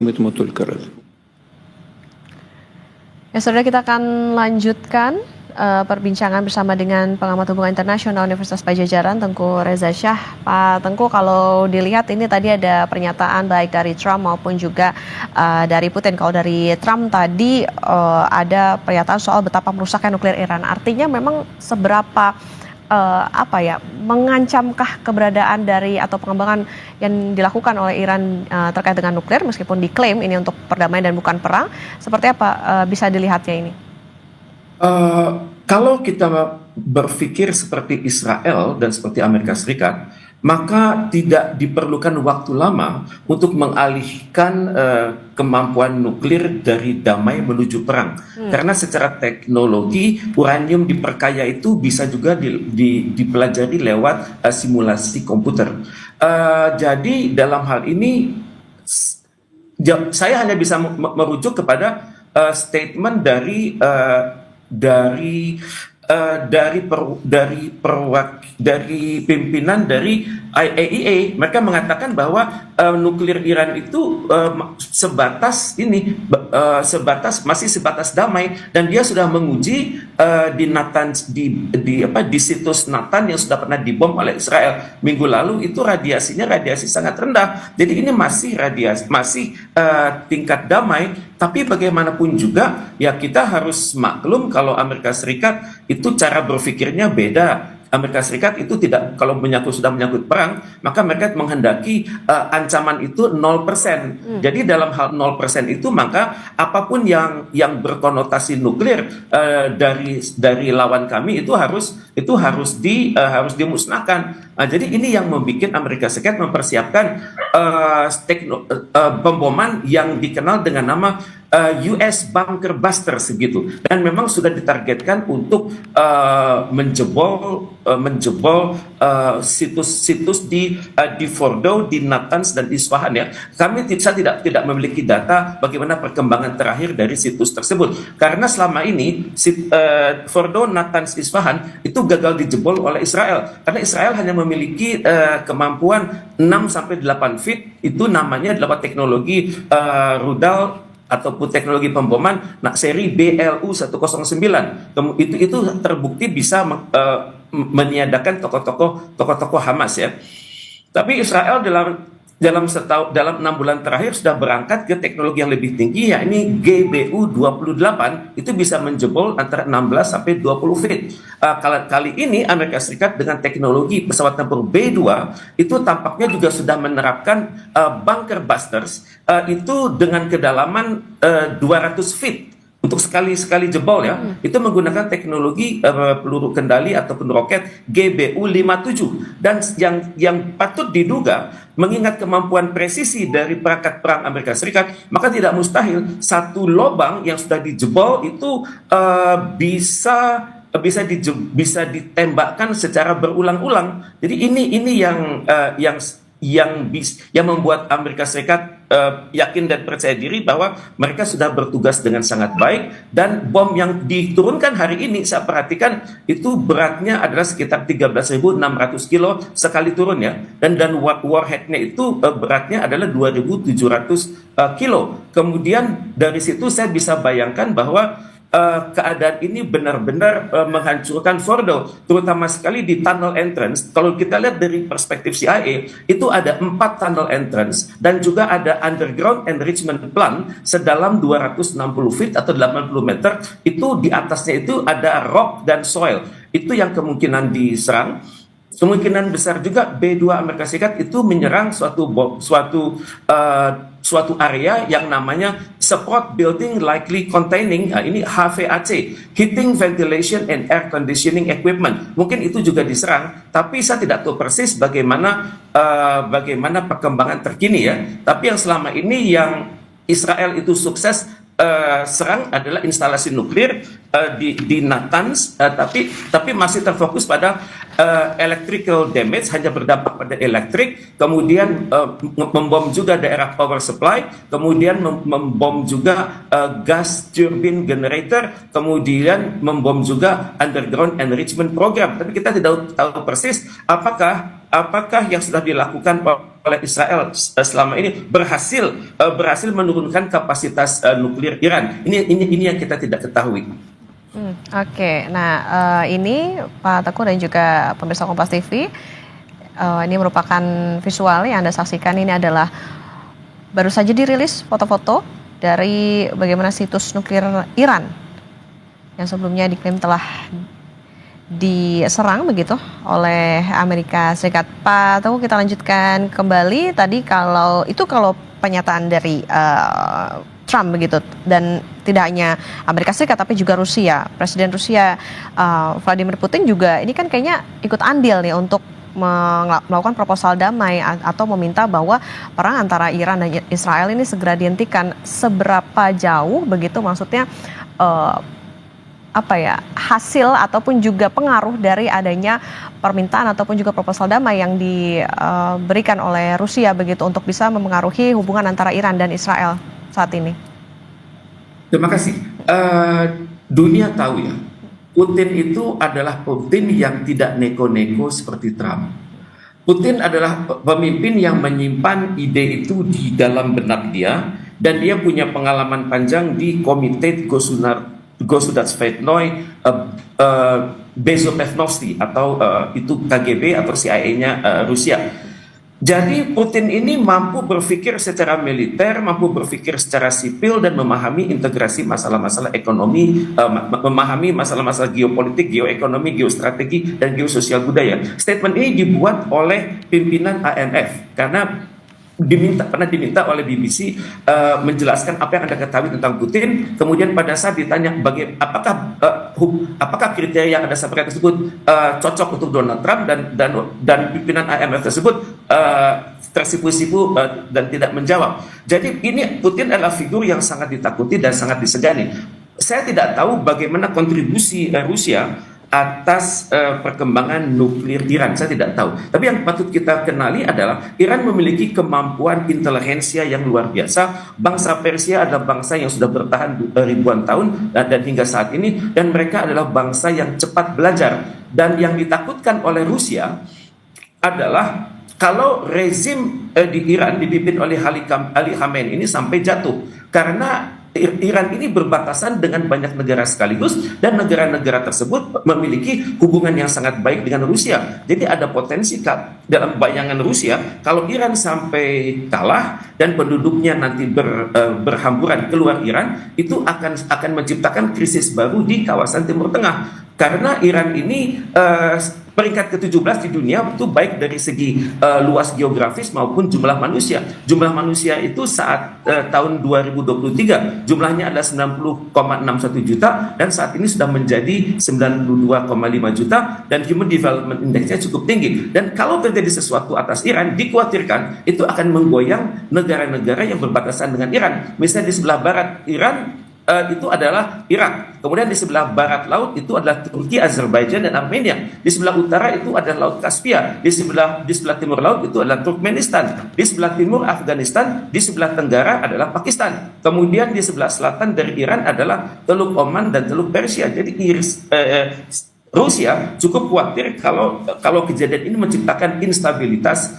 مثل الكرز. Ya, saudara, kita akan lanjutkan perbincangan bersama dengan pengamat hubungan internasional Universitas Padjadjaran, Tengku Reza Shah. Pak Tengku, kalau dilihat ini tadi ada pernyataan baik dari Trump maupun juga dari Putin. Kalau dari Trump tadi ada pernyataan soal betapa merusaknya nuklir Iran. Artinya memang seberapa mengancamkah keberadaan dari atau pengembangan yang dilakukan oleh Iran terkait dengan nuklir, meskipun diklaim ini untuk perdamaian dan bukan perang. Seperti apa bisa dilihatnya ini? Kalau kita berpikir seperti Israel dan seperti Amerika Serikat, maka tidak diperlukan waktu lama untuk mengalihkan kemampuan nuklir dari damai menuju perang. Karena secara teknologi uranium diperkaya itu bisa juga dipelajari lewat simulasi komputer. Jadi dalam hal ini saya hanya bisa merujuk kepada statement dari pimpinan dari IAEA. Mereka mengatakan bahwa nuklir Iran itu masih sebatas damai, dan dia sudah menguji di Natanz, di situs Natan yang sudah pernah dibom oleh Israel minggu lalu. Itu radiasi sangat rendah. Jadi ini masih tingkat damai. Tapi bagaimanapun juga ya kita harus maklum kalau Amerika Serikat itu cara berpikirnya beda. Amerika Serikat itu tidak, kalau sudah menyangkut perang, maka mereka menghendaki ancaman itu 0%. Jadi dalam hal 0% itu, maka apapun yang berkonotasi nuklir dari lawan kami itu harus dimusnahkan. Jadi ini yang membuat Amerika Serikat mempersiapkan pemboman yang dikenal dengan nama US Bunker Buster segitu, dan memang sudah ditargetkan untuk menjebol situs-situs di Fordo, di Natanz dan Isfahan ya. Saya tidak memiliki data bagaimana perkembangan terakhir dari situs tersebut, karena selama ini Fordo, Natanz, Isfahan itu gagal dijebol oleh Israel, karena Israel hanya memiliki kemampuan 6-8 feet. Itu namanya adalah teknologi rudal ataupun teknologi pemboman seri BLU-109. Itu terbukti bisa meniadakan tokoh-tokoh Hamas ya. Tapi Israel dalam 6 bulan terakhir sudah berangkat ke teknologi yang lebih tinggi, yakni GBU-28. Itu bisa menjebol antara 16 sampai 20 feet. Kali ini Amerika Serikat dengan teknologi pesawat tempur B-2 itu tampaknya juga sudah menerapkan bunker busters itu dengan kedalaman 200 feet. Untuk sekali jebol ya, itu menggunakan teknologi peluru kendali ataupun roket GBU-57. Dan yang patut diduga, mengingat kemampuan presisi dari perangkat perang Amerika Serikat, maka tidak mustahil satu lubang yang sudah dijebol itu bisa ditembakkan secara berulang-ulang. Jadi ini yang membuat Amerika Serikat yakin dan percaya diri bahwa mereka sudah bertugas dengan sangat baik, dan bom yang diturunkan hari ini saya perhatikan itu beratnya adalah sekitar 13.600 kilo sekali turun ya, dan warheadnya itu beratnya adalah 2.700 kilo. Kemudian dari situ saya bisa bayangkan bahwa keadaan ini benar-benar menghancurkan Fordo, terutama sekali di tunnel entrance. Kalau kita lihat dari perspektif CIA, itu ada 4 tunnel entrance dan juga ada underground enrichment plant sedalam 260 feet atau 80 meter. Itu di atasnya itu ada rock dan soil. Itu yang kemungkinan diserang. Kemungkinan besar juga B-2 Amerika Serikat itu menyerang suatu area yang namanya Support Building Likely Containing, ini HVAC, Heating, Ventilation and Air Conditioning Equipment. Mungkin itu juga diserang, tapi saya tidak tahu persis bagaimana perkembangan terkini ya. Tapi yang selama ini yang Israel itu sukses serang adalah instalasi nuklir di Natanz, tapi masih terfokus pada electrical damage, hanya berdampak pada elektrik, kemudian membom juga daerah power supply, kemudian membom juga gas turbine generator, kemudian membom juga underground enrichment program. Tapi kita tidak tahu persis apakah apakah yang sudah dilakukan oleh Israel selama ini berhasil menurunkan kapasitas nuklir Iran? Ini yang kita tidak ketahui. Oke, nah ini Pak Teguh dan juga pemirsa Kompas TV, ini merupakan visual yang Anda saksikan. Ini adalah baru saja dirilis foto-foto dari bagaimana situs nuklir Iran yang sebelumnya diklaim telah diserang begitu oleh Amerika Serikat. Pak Teguh, kita lanjutkan kembali tadi kalau pernyataan dari Trump begitu, dan tidak hanya Amerika Serikat tapi juga Rusia. Presiden Rusia Vladimir Putin juga ini kan kayaknya ikut andil nih untuk melakukan proposal damai atau meminta bahwa perang antara Iran dan Israel ini segera dihentikan. Seberapa jauh begitu maksudnya hasil ataupun juga pengaruh dari adanya permintaan ataupun juga proposal damai yang diberikan oleh Rusia begitu untuk bisa memengaruhi hubungan antara Iran dan Israel saat ini? Terima kasih. Dunia tahu ya, Putin itu adalah pemimpin yang tidak neko-neko seperti Trump. Putin adalah pemimpin yang menyimpan ide itu di dalam benak dia, dan dia punya pengalaman panjang di Komite Gosudarstvennoy Bezopevnosti atau itu KGB atau CIA-nya Rusia. Jadi Putin ini mampu berpikir secara militer, mampu berpikir secara sipil, dan memahami integrasi masalah-masalah ekonomi, memahami masalah-masalah geopolitik, geoekonomi, geostrategi, dan geososial budaya. Statement ini dibuat oleh pimpinan IMF karena pernah diminta oleh BBC menjelaskan apa yang Anda ketahui tentang Putin. Kemudian pada saat ditanya apakah kriteria yang Anda sampaikan tersebut cocok untuk Donald Trump, dan pimpinan IMF tersebut tersipu-sipu dan tidak menjawab. Jadi ini Putin adalah figur yang sangat ditakuti dan sangat disegani. Saya tidak tahu bagaimana kontribusi Rusia atas perkembangan nuklir Iran, saya tidak tahu. Tapi yang patut kita kenali adalah Iran memiliki kemampuan intelijensia yang luar biasa. Bangsa Persia adalah bangsa yang sudah bertahan ribuan tahun dan hingga saat ini, dan mereka adalah bangsa yang cepat belajar. Dan yang ditakutkan oleh Rusia adalah kalau rezim di Iran dipimpin oleh Ali Khamenei ini sampai jatuh, karena Iran ini berbatasan dengan banyak negara sekaligus, dan negara-negara tersebut memiliki hubungan yang sangat baik dengan Rusia. Jadi ada potensi dalam bayangan Rusia kalau Iran sampai kalah dan penduduknya nanti berhamburan keluar Iran, itu akan menciptakan krisis baru di kawasan Timur Tengah. Karena Iran ini peringkat ke-17 di dunia, itu baik dari segi luas geografis maupun jumlah manusia. Jumlah manusia itu saat tahun 2023 jumlahnya adalah 90,61 juta, dan saat ini sudah menjadi 92,5 juta, dan Human Development Index-nya cukup tinggi. Dan kalau terjadi sesuatu atas Iran, dikhawatirkan itu akan menggoyang negara-negara yang berbatasan dengan Iran. Misalnya di sebelah barat Iran itu adalah Irak. Kemudian di sebelah barat laut itu adalah Turki, Azerbaijan, dan Armenia. Di sebelah utara itu adalah Laut Kaspia. Di sebelah timur laut itu adalah Turkmenistan. Di sebelah timur Afghanistan. Di sebelah tenggara adalah Pakistan. Kemudian di sebelah selatan dari Iran adalah Teluk Oman dan Teluk Persia. Jadi Rusia cukup khawatir kalau kejadian ini menciptakan instabilitas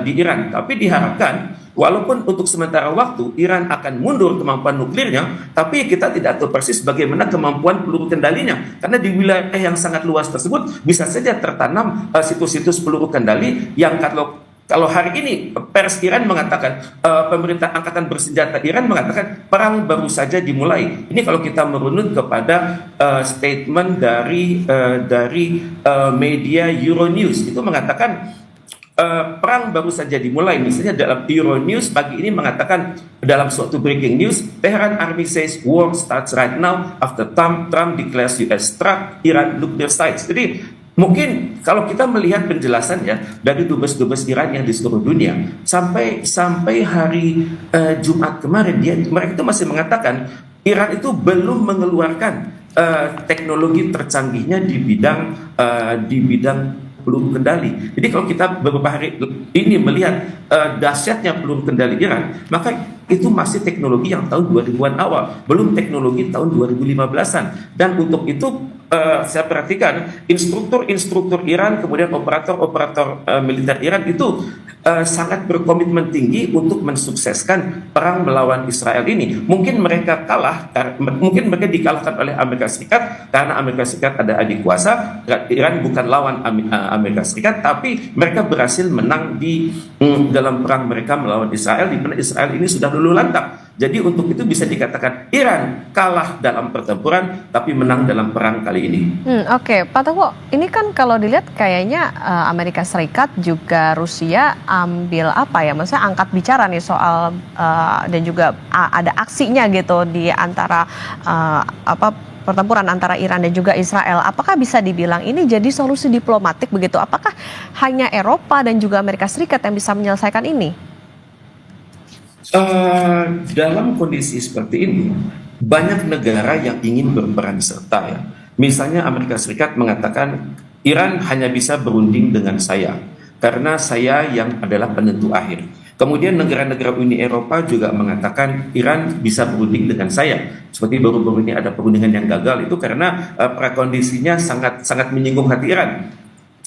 di Iran. Tapi diharapkan walaupun untuk sementara waktu Iran akan mundur kemampuan nuklirnya, tapi kita tidak tahu persis bagaimana kemampuan peluru kendalinya. Karena di wilayah yang sangat luas tersebut bisa saja tertanam situs-situs peluru kendali yang kalau hari ini pers Iran mengatakan, pemerintah angkatan bersenjata Iran mengatakan perang baru saja dimulai. Ini kalau kita merunut kepada statement dari media Euronews, itu mengatakan perang baru saja dimulai. Misalnya dalam Euronews pagi ini mengatakan dalam suatu breaking news, Tehran Army says war starts right now after Trump declares US struck Iran nuclear sites. Jadi mungkin kalau kita melihat penjelasannya dari dubes-dubes Iran yang di seluruh dunia, sampai hari Jumat kemarin mereka itu masih mengatakan Iran itu belum mengeluarkan teknologi tercanggihnya di bidang peluru kendali. Jadi kalau kita beberapa hari ini melihat dahsyatnya peluru kendali Iran, maka itu masih teknologi yang tahun 2000-an awal, belum teknologi tahun 2015-an. Dan untuk itu saya perhatikan instruktur Iran, kemudian operator militer Iran itu sangat berkomitmen tinggi untuk mensukseskan perang melawan Israel ini. Mungkin mereka kalah, mungkin mereka dikalahkan oleh Amerika Serikat karena Amerika Serikat ada adik kuasa. Iran bukan lawan Amerika Serikat, tapi mereka berhasil menang di dalam perang mereka melawan Israel, di mana Israel ini sudah luluh lantak. Jadi untuk itu bisa dikatakan Iran kalah dalam pertempuran tapi menang dalam perang kali ini. Oke, Pak Teguh, ini kan kalau dilihat kayaknya Amerika Serikat juga Rusia ambil apa ya, maksudnya angkat bicara nih soal dan juga ada aksinya gitu di antara pertempuran antara Iran dan juga Israel. Apakah bisa dibilang ini jadi solusi diplomatik begitu? Apakah hanya Eropa dan juga Amerika Serikat yang bisa menyelesaikan ini? Dalam kondisi seperti ini, banyak negara yang ingin berperan serta ya. Misalnya Amerika Serikat mengatakan Iran hanya bisa berunding dengan saya karena saya yang adalah penentu akhir. Kemudian negara-negara Uni Eropa juga mengatakan Iran bisa berunding dengan saya. Seperti baru-baru ini ada perundingan yang gagal itu karena prakondisinya sangat menyinggung hati Iran.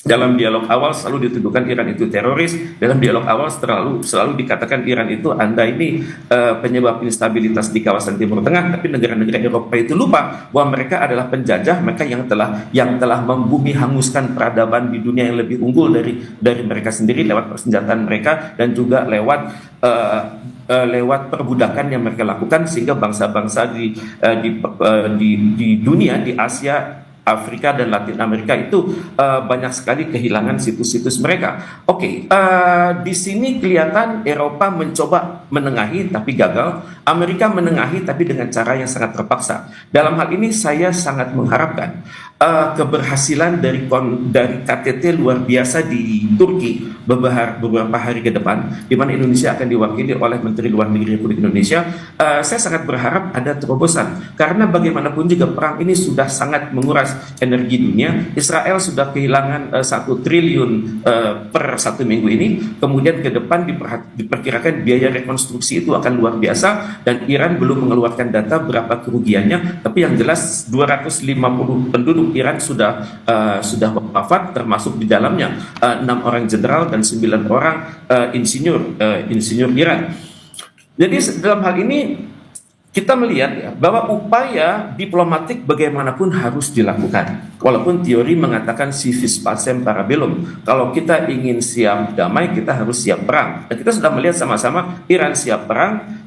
Dalam dialog awal selalu dituduhkan Iran itu teroris. Dalam dialog awal selalu dikatakan Iran itu Anda ini penyebab instabilitas di kawasan Timur Tengah. Tapi negara-negara Eropa itu lupa bahwa mereka adalah penjajah, mereka yang telah membumi hanguskan peradaban di dunia yang lebih unggul dari mereka sendiri lewat persenjataan mereka dan juga lewat perbudakan yang mereka lakukan, sehingga bangsa-bangsa di dunia, di Asia, Afrika dan Latin Amerika itu banyak sekali kehilangan situs-situs mereka. Oke, di sini kelihatan Eropa mencoba menengahi tapi gagal, Amerika menengahi tapi dengan cara yang sangat terpaksa. Dalam hal ini saya sangat mengharapkan keberhasilan dari KTT luar biasa di Turki beberapa hari ke depan, di mana Indonesia akan diwakili oleh Menteri Luar Negeri Republik Indonesia. Saya sangat berharap ada terobosan, karena bagaimanapun juga perang ini sudah sangat menguras energi dunia. Israel sudah kehilangan 1 triliun per 1 minggu ini. Kemudian ke depan diperkirakan biaya rekonstruksi itu akan luar biasa, dan Iran belum mengeluarkan data berapa kerugiannya. Tapi yang jelas 250 penduduk Iran sudah wafat, termasuk di dalamnya 6 orang jenderal dan 9 orang insinyur Iran. Jadi dalam hal ini kita melihat ya bahwa upaya diplomatik bagaimanapun harus dilakukan. Walaupun teori mengatakan si vis pacem para bellum, kalau kita ingin siap damai kita harus siap perang. Dan kita sudah melihat sama-sama Iran siap perang,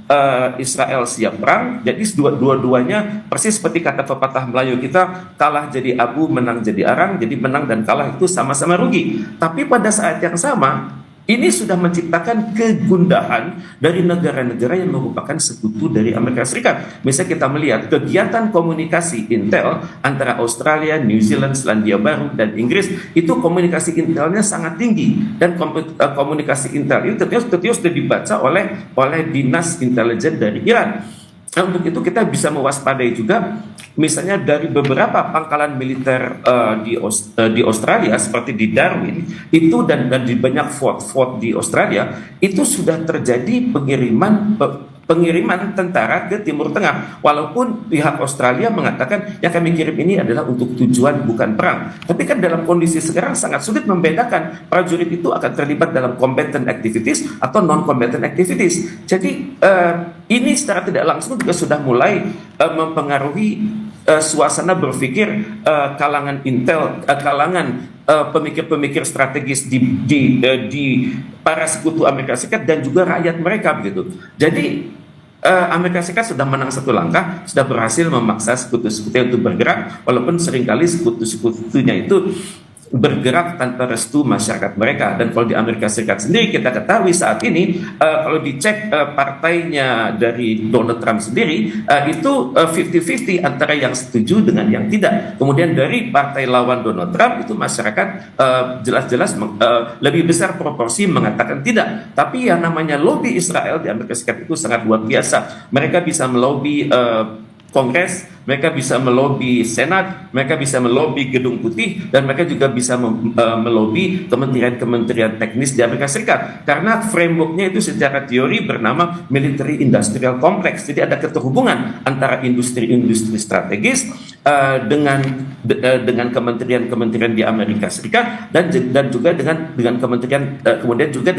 Israel siap perang. Jadi dua-duanya persis seperti kata pepatah Melayu kita, kalah jadi abu, menang jadi arang. Jadi menang dan kalah itu sama-sama rugi. Tapi pada saat yang sama, ini sudah menciptakan kegundahan dari negara-negara yang merupakan sekutu dari Amerika Serikat. Misalnya kita melihat kegiatan komunikasi intel antara Australia, New Zealand, Selandia Baru, dan Inggris, itu komunikasi intelnya sangat tinggi. Dan komunikasi intel itu tentunya sudah dibaca oleh dinas intelijen dari Iran. Nah, untuk itu kita bisa mewaspadai juga, misalnya dari beberapa pangkalan militer di Australia seperti di Darwin itu dan di banyak fort di Australia itu sudah terjadi pengiriman tentara ke Timur Tengah. Walaupun pihak Australia mengatakan yang kami kirim ini adalah untuk tujuan bukan perang. Tapi kan dalam kondisi sekarang sangat sulit membedakan prajurit itu akan terlibat dalam combatant activities atau non-combatant activities. Jadi ini secara tidak langsung juga sudah mulai mempengaruhi suasana berpikir kalangan intel, kalangan pemikir-pemikir strategis di para sekutu Amerika Serikat dan juga rakyat mereka begitu. Jadi Amerika Serikat sudah menang satu langkah, sudah berhasil memaksa sekutu-sekutunya untuk bergerak, walaupun seringkali sekutu-sekutunya itu bergerak tanpa restu masyarakat mereka. Dan kalau di Amerika Serikat sendiri kita ketahui saat ini kalau dicek partainya dari Donald Trump sendiri itu 50-50 antara yang setuju dengan yang tidak. Kemudian dari partai lawan Donald Trump itu masyarakat jelas-jelas lebih besar proporsi mengatakan tidak. Tapi yang namanya lobby Israel di Amerika Serikat itu sangat luar biasa. Mereka bisa melobi Kongres, mereka bisa melobi Senat, mereka bisa melobi Gedung Putih, dan mereka juga bisa melobi kementerian-kementerian teknis di Amerika Serikat. Karena frameworknya itu secara teori bernama Military Industrial Complex. Jadi ada keterhubungan antara industri-industri strategis, dengan kementerian-kementerian di Amerika Serikat dan juga dengan kementerian kemudian juga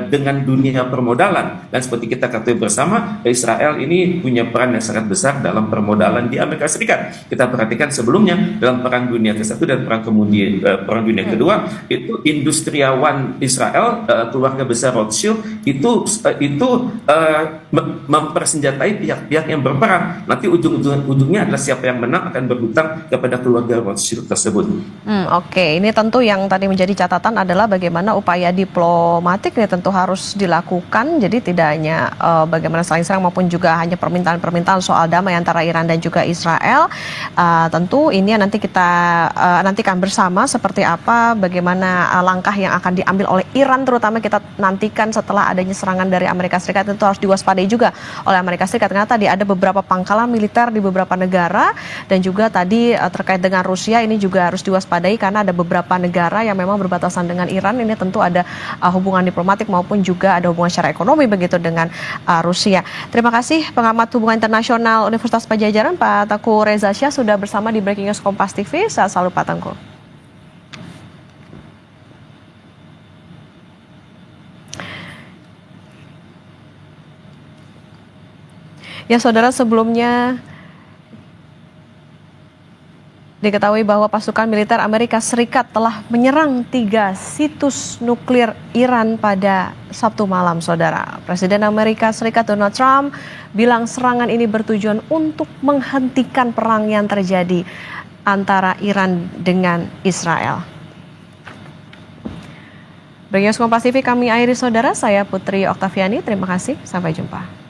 dengan dunia permodalan. Dan seperti kita ketahui bersama, Israel ini punya peran yang sangat besar dalam permodalan di Amerika Serikat. Kita perhatikan sebelumnya dalam Perang Dunia ke-1 dan Perang Dunia Kedua, itu industriawan Israel, keluarga besar Rothschild itu mempersenjatai pihak-pihak yang berperang. Nanti ujungnya adalah siapa yang menang akan berhutang kepada keluarga Rothschild tersebut. Oke, ini tentu yang tadi menjadi catatan adalah bagaimana upaya diplomatik ini tentu harus dilakukan. Jadi tidak hanya bagaimana saling serang maupun juga hanya permintaan-permintaan soal damai antara Iran dan juga Israel. Tentu ini nanti kita nantikan bersama seperti apa, bagaimana langkah yang akan diambil oleh Iran, terutama kita nantikan setelah adanya serangan dari Amerika Serikat. Tentu harus diwaspadai juga oleh Amerika Serikat karena tadi ada beberapa pangkalan militer di beberapa negara, dan juga tadi terkait dengan Rusia ini juga harus diwaspadai karena ada beberapa negara yang memang berbatasan dengan Iran. Ini tentu ada hubungan diplomatik maupun juga ada hubungan secara ekonomi begitu dengan Rusia. Terima kasih pengamat hubungan internasional Universitas Padjadjaran Pak Tengku Reza Shah sudah bersama di Breaking News Kompas TV. Sehat selalu Pak Tengku. Ya saudara, sebelumnya diketahui bahwa pasukan militer Amerika Serikat telah menyerang 3 situs nuklir Iran pada Sabtu malam, saudara. Presiden Amerika Serikat Donald Trump bilang serangan ini bertujuan untuk menghentikan perang yang terjadi antara Iran dengan Israel. Breaking News Kompas TV kami akhiri, saudara. Saya Putri Oktaviani, terima kasih. Sampai jumpa.